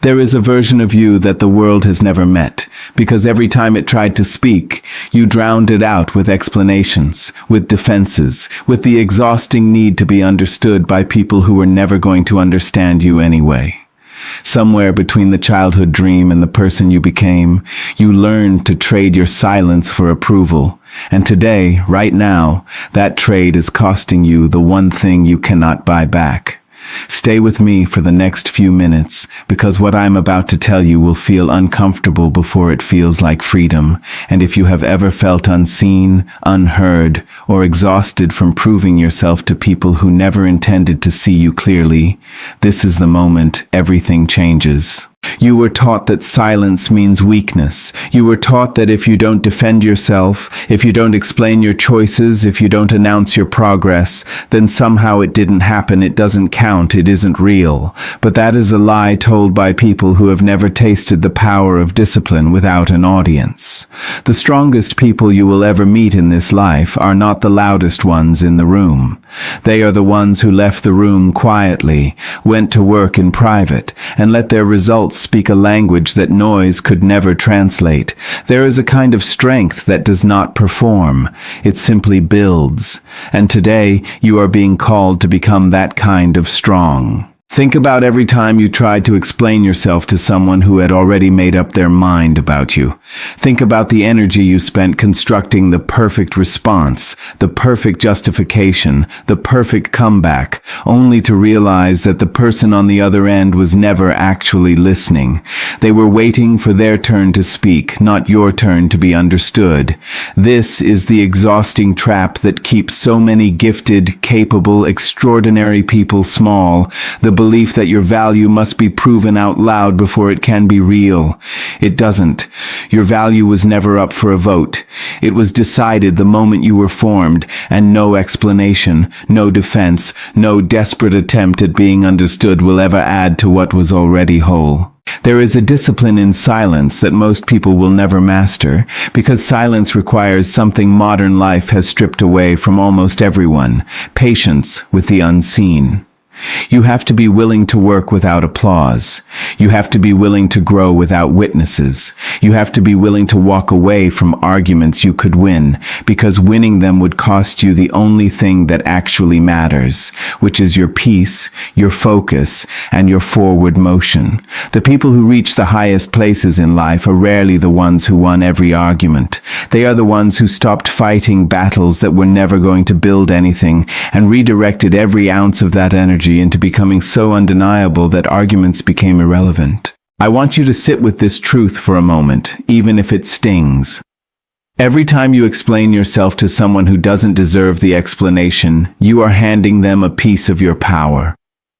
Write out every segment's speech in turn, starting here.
There is a version of you that the world has never met, because every time it tried to speak, you drowned it out with explanations, with defenses, with the exhausting need to be understood by people who were never going to understand you anyway. Somewhere between the childhood dream and the person you became, you learned to trade your silence for approval. And today, right now, that trade is costing you the one thing you cannot buy back. Stay with me for the next few minutes, because what I'm about to tell you will feel uncomfortable before it feels like freedom. And if you have ever felt unseen, unheard, or exhausted from proving yourself to people who never intended to see you clearly, this is the moment everything changes. You were taught that silence means weakness. You were taught that if you don't defend yourself, if you don't explain your choices, if you don't announce your progress, then somehow it didn't happen, it doesn't count, it isn't real. But that is a lie told by people who have never tasted the power of discipline without an audience. The strongest people you will ever meet in this life are not the loudest ones in the room. They are the ones who left the room quietly, went to work in private, and let their results speak a language that noise could never translate. There is a kind of strength that does not perform. It simply builds. And today, you are being called to become that kind of strong. Think about every time you tried to explain yourself to someone who had already made up their mind about you. Think about the energy you spent constructing the perfect response, the perfect justification, the perfect comeback, only to realize that the person on the other end was never actually listening. They were waiting for their turn to speak, not your turn to be understood. This is the exhausting trap that keeps so many gifted, capable, extraordinary people small. The belief that your value must be proven out loud before it can be real. It doesn't. Your value was never up for a vote. It was decided the moment you were formed, and no explanation, no defense, no desperate attempt at being understood will ever add to what was already whole. There is a discipline in silence that most people will never master, because silence requires something modern life has stripped away from almost everyone: patience with the unseen. You have to be willing to work without applause. You have to be willing to grow without witnesses. You have to be willing to walk away from arguments you could win, because winning them would cost you the only thing that actually matters, which is your peace, your focus, and your forward motion. The people who reach the highest places in life are rarely the ones who won every argument. They are the ones who stopped fighting battles that were never going to build anything, and redirected every ounce of that energy into becoming so undeniable that arguments became irrelevant. I want you to sit with this truth for a moment, even if it stings. Every time you explain yourself to someone who doesn't deserve the explanation, you are handing them a piece of your power.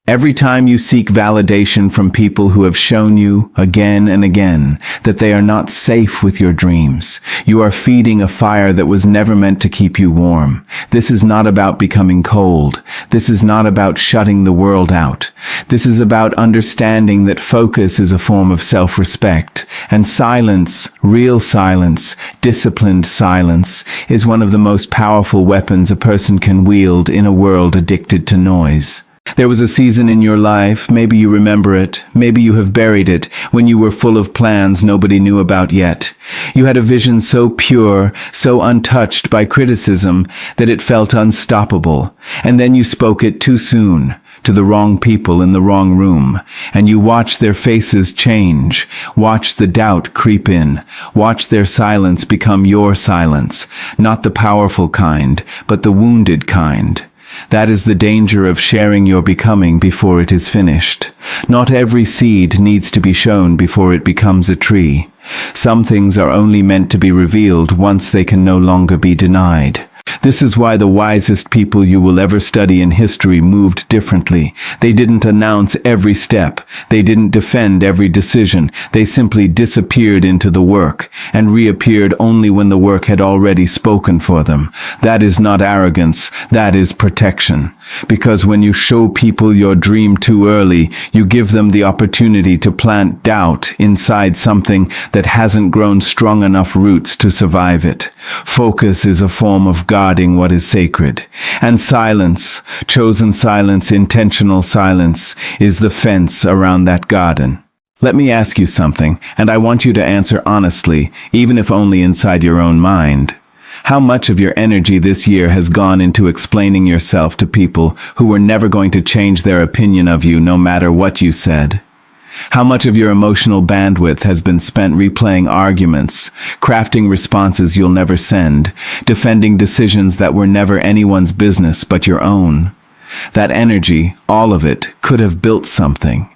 Every time you seek validation from people who have shown you, again and again, that they are not safe with your dreams, you are feeding a fire that was never meant to keep you warm. This is not about becoming cold. This is not about shutting the world out. This is about understanding that focus is a form of self-respect, and silence, real silence, disciplined silence, is one of the most powerful weapons a person can wield in a world addicted to noise. There was a season in your life, maybe you remember it, maybe you have buried it, when you were full of plans nobody knew about yet. You had a vision so pure, so untouched by criticism, that it felt unstoppable. And then you spoke it too soon, to the wrong people in the wrong room, and you watched their faces change, watched the doubt creep in, watched their silence become your silence, not the powerful kind, but the wounded kind. That is the danger of sharing your becoming before it is finished. Not every seed needs to be shown before it becomes a tree. Some things are only meant to be revealed once they can no longer be denied. This is why the wisest people you will ever study in history moved differently. They didn't announce every step. They didn't defend every decision. They simply disappeared into the work and reappeared only when the work had already spoken for them. That is not arrogance. That is protection. Because when you show people your dream too early, you give them the opportunity to plant doubt inside something that hasn't grown strong enough roots to survive it. Focus is a form of guarding what is sacred. And silence, chosen silence, intentional silence, is the fence around that garden. Let me ask you something, and I want you to answer honestly, even if only inside your own mind. How much of your energy this year has gone into explaining yourself to people who were never going to change their opinion of you no matter what you said? How much of your emotional bandwidth has been spent replaying arguments, crafting responses you'll never send, defending decisions that were never anyone's business but your own? That energy, all of it, could have built something.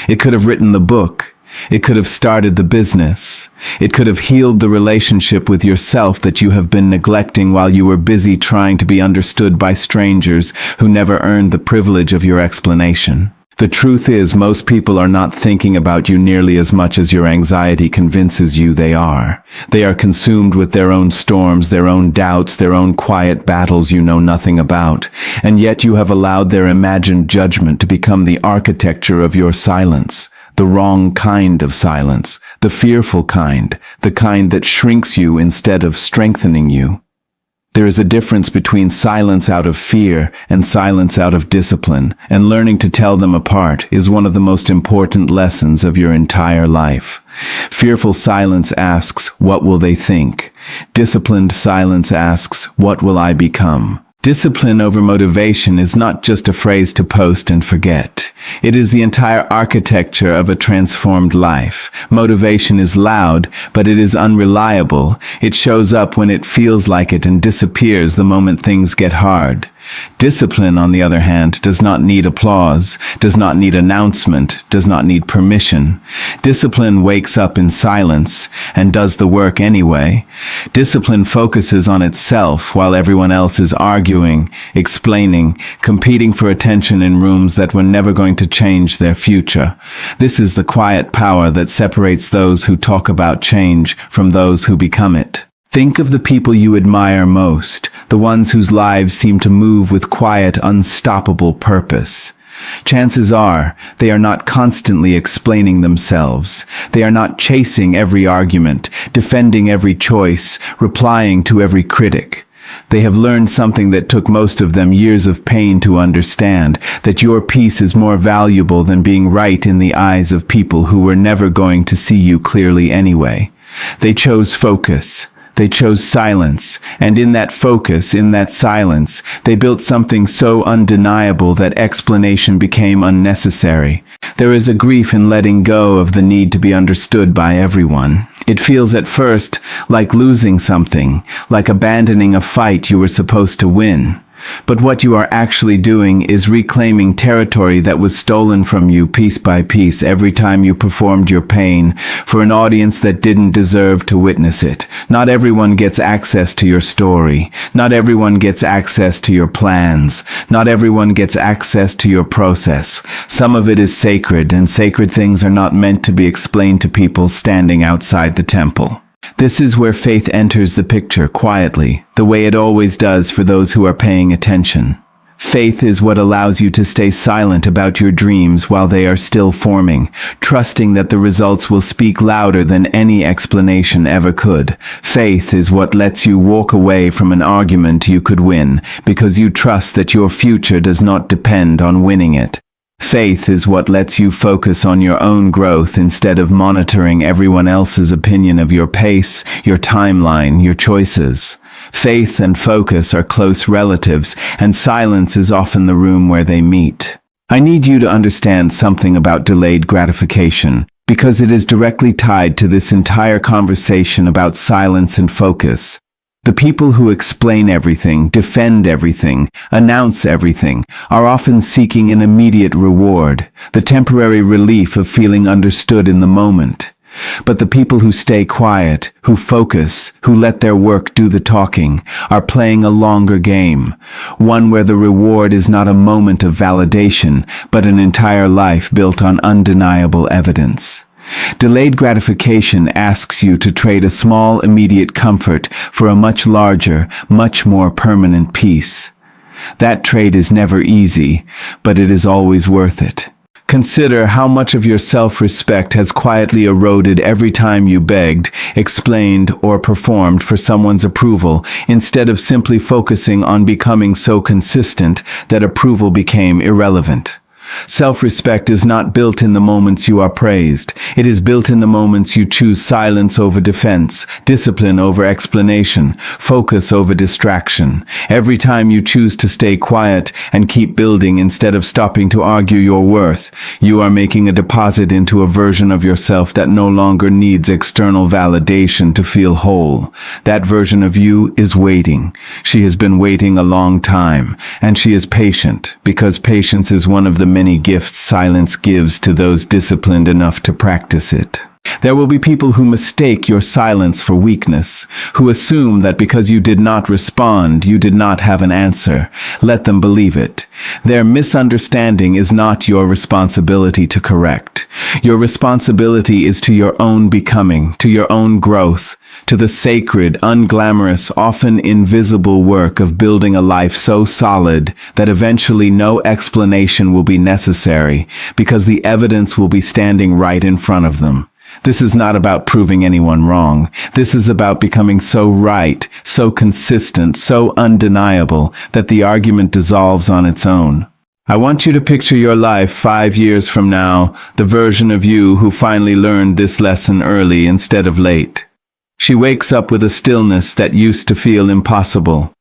It could have written the book. It could have started the business. It could have healed the relationship with yourself that you have been neglecting while you were busy trying to be understood by strangers who never earned the privilege of your explanation. The truth is, most people are not thinking about you nearly as much as your anxiety convinces you they are. They are consumed with their own storms, their own doubts, their own quiet battles you know nothing about, and yet you have allowed their imagined judgment to become the architecture of your silence. The wrong kind of silence, the fearful kind, the kind that shrinks you instead of strengthening you. There is a difference between silence out of fear and silence out of discipline, and learning to tell them apart is one of the most important lessons of your entire life. Fearful silence asks, "What will they think?" Disciplined silence asks, "What will I become?" Discipline over motivation is not just a phrase to post and forget. It is the entire architecture of a transformed life. Motivation is loud, but it is unreliable. It shows up when it feels like it and disappears the moment things get hard. Discipline, on the other hand, does not need applause, does not need announcement, does not need permission. Discipline wakes up in silence and does the work anyway. Discipline focuses on itself while everyone else is arguing, explaining, competing for attention in rooms that were never going to change their future. This is the quiet power that separates those who talk about change from those who become it. Think of the people you admire most, the ones whose lives seem to move with quiet, unstoppable purpose. Chances are, they are not constantly explaining themselves. They are not chasing every argument, defending every choice, replying to every critic. They have learned something that took most of them years of pain to understand, that your peace is more valuable than being right in the eyes of people who were never going to see you clearly anyway. They chose focus. They chose silence, and in that focus, in that silence, they built something so undeniable that explanation became unnecessary. There is a grief in letting go of the need to be understood by everyone. It feels at first like losing something, like abandoning a fight you were supposed to win. But what you are actually doing is reclaiming territory that was stolen from you piece by piece every time you performed your pain for an audience that didn't deserve to witness it. Not everyone gets access to your story. Not everyone gets access to your plans. Not everyone gets access to your process. Some of it is sacred, and sacred things are not meant to be explained to people standing outside the temple. This is where faith enters the picture quietly, the way it always does for those who are paying attention. Faith is what allows you to stay silent about your dreams while they are still forming, trusting that the results will speak louder than any explanation ever could. Faith is what lets you walk away from an argument you could win, because you trust that your future does not depend on winning it. Faith is what lets you focus on your own growth instead of monitoring everyone else's opinion of your pace, your timeline, your choices. Faith and focus are close relatives, and silence is often the room where they meet. I need you to understand something about delayed gratification, because it is directly tied to this entire conversation about silence and focus. The people who explain everything, defend everything, announce everything, are often seeking an immediate reward, the temporary relief of feeling understood in the moment. But the people who stay quiet, who focus, who let their work do the talking, are playing a longer game, one where the reward is not a moment of validation, but an entire life built on undeniable evidence. Delayed gratification asks you to trade a small, immediate comfort for a much larger, much more permanent peace. That trade is never easy, but it is always worth it. Consider how much of your self-respect has quietly eroded every time you begged, explained, or performed for someone's approval, instead of simply focusing on becoming so consistent that approval became irrelevant. Self-respect is not built in the moments you are praised. It is built in the moments you choose silence over defense, discipline over explanation, focus over distraction. Every time you choose to stay quiet and keep building instead of stopping to argue your worth, you are making a deposit into a version of yourself that no longer needs external validation to feel whole. That version of you is waiting. She has been waiting a long time, and she is patient, because patience is one of the many gifts silence gives to those disciplined enough to practice it. There will be people who mistake your silence for weakness, who assume that because you did not respond, you did not have an answer. Let them believe it. Their misunderstanding is not your responsibility to correct. Your responsibility is to your own becoming, to your own growth, to the sacred, unglamorous, often invisible work of building a life so solid that eventually no explanation will be necessary, because the evidence will be standing right in front of them. This is not about proving anyone wrong. This is about becoming so right, so consistent, so undeniable that the argument dissolves on its own. I want you to picture your life 5 years from now, the version of you who finally learned this lesson early instead of late. She wakes up with a stillness that used to feel impossible.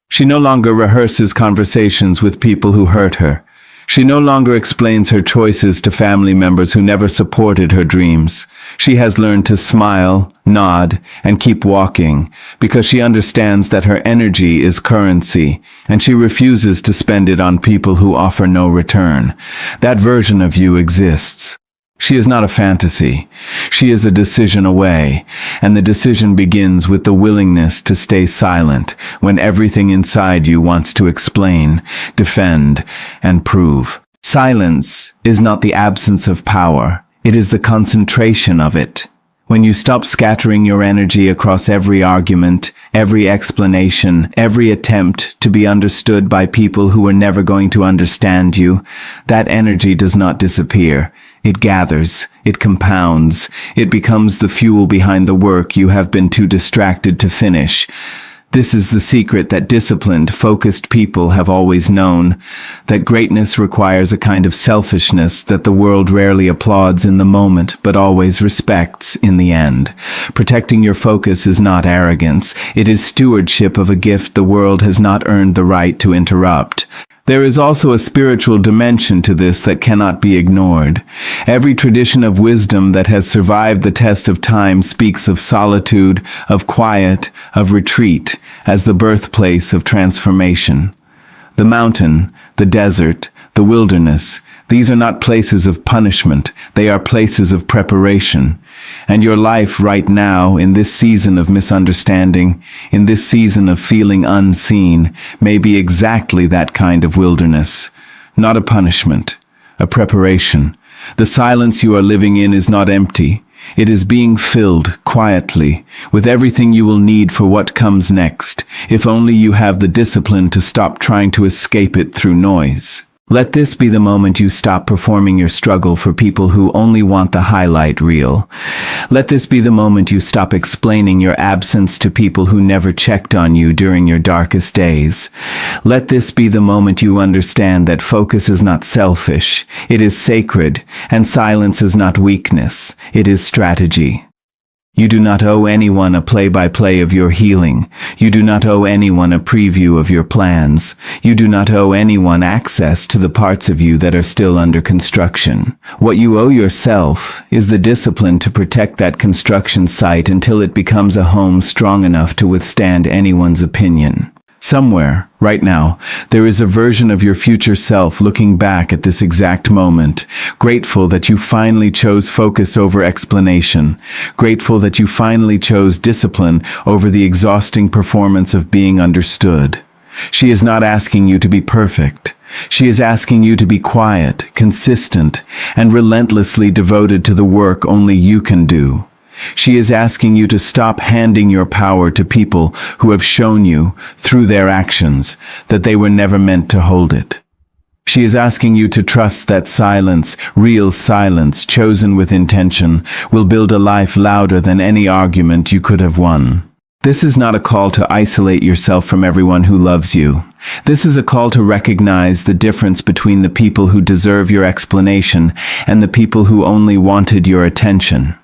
She no longer rehearses conversations with people who hurt her. She no longer explains her choices to family members who never supported her dreams. She has learned to smile, nod, and keep walking, because she understands that her energy is currency, and she refuses to spend it on people who offer no return. That version of you exists. She is not a fantasy. She is a decision away, and the decision begins with the willingness to stay silent when everything inside you wants to explain, defend, and prove. Silence is not the absence of power. It is the concentration of it. When you stop scattering your energy across every argument, every explanation, every attempt to be understood by people who are never going to understand you, that energy does not disappear. It gathers, it compounds, it becomes the fuel behind the work you have been too distracted to finish. This is the secret that disciplined, focused people have always known, that greatness requires a kind of selfishness that the world rarely applauds in the moment but always respects in the end. Protecting your focus is not arrogance, it is stewardship of a gift the world has not earned the right to interrupt. There is also a spiritual dimension to this that cannot be ignored. Every tradition of wisdom that has survived the test of time speaks of solitude, of quiet, of retreat, as the birthplace of transformation. The mountain, the desert, the wilderness, these are not places of punishment, they are places of preparation. And your life right now, in this season of misunderstanding, in this season of feeling unseen, may be exactly that kind of wilderness. Not a punishment, a preparation. The silence you are living in is not empty. It is being filled, quietly, with everything you will need for what comes next, if only you have the discipline to stop trying to escape it through noise. Let this be the moment you stop performing your struggle for people who only want the highlight reel. Let this be the moment you stop explaining your absence to people who never checked on you during your darkest days. Let this be the moment you understand that focus is not selfish, it is sacred, and silence is not weakness, it is strategy. You do not owe anyone a play-by-play of your healing. You do not owe anyone a preview of your plans. You do not owe anyone access to the parts of you that are still under construction. What you owe yourself is the discipline to protect that construction site until it becomes a home strong enough to withstand anyone's opinion. Somewhere, right now, there is a version of your future self looking back at this exact moment, grateful that you finally chose focus over explanation, grateful that you finally chose discipline over the exhausting performance of being understood. She is not asking you to be perfect. She is asking you to be quiet, consistent, and relentlessly devoted to the work only you can do. She is asking you to stop handing your power to people who have shown you, through their actions, that they were never meant to hold it. She is asking you to trust that silence, real silence, chosen with intention, will build a life louder than any argument you could have won. This is not a call to isolate yourself from everyone who loves you. This is a call to recognize the difference between the people who deserve your explanation and the people who only wanted your attention.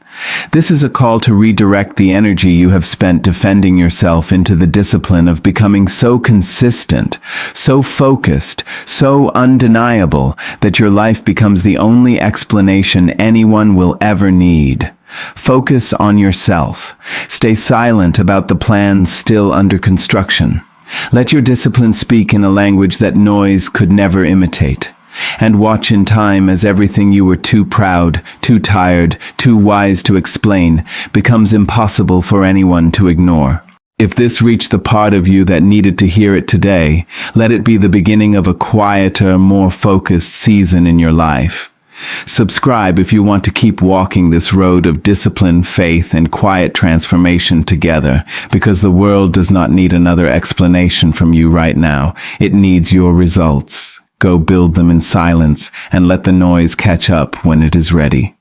This is a call to redirect the energy you have spent defending yourself into the discipline of becoming so consistent, so focused, so undeniable that your life becomes the only explanation anyone will ever need. Focus on yourself. Stay silent about the plans still under construction. Let your discipline speak in a language that noise could never imitate. And watch in time as everything you were too proud, too tired, too wise to explain becomes impossible for anyone to ignore. If this reached the part of you that needed to hear it today, let it be the beginning of a quieter, more focused season in your life. Subscribe if you want to keep walking this road of discipline, faith, and quiet transformation together, because the world does not need another explanation from you right now. It needs your results. Go build them in silence and let the noise catch up when it is ready.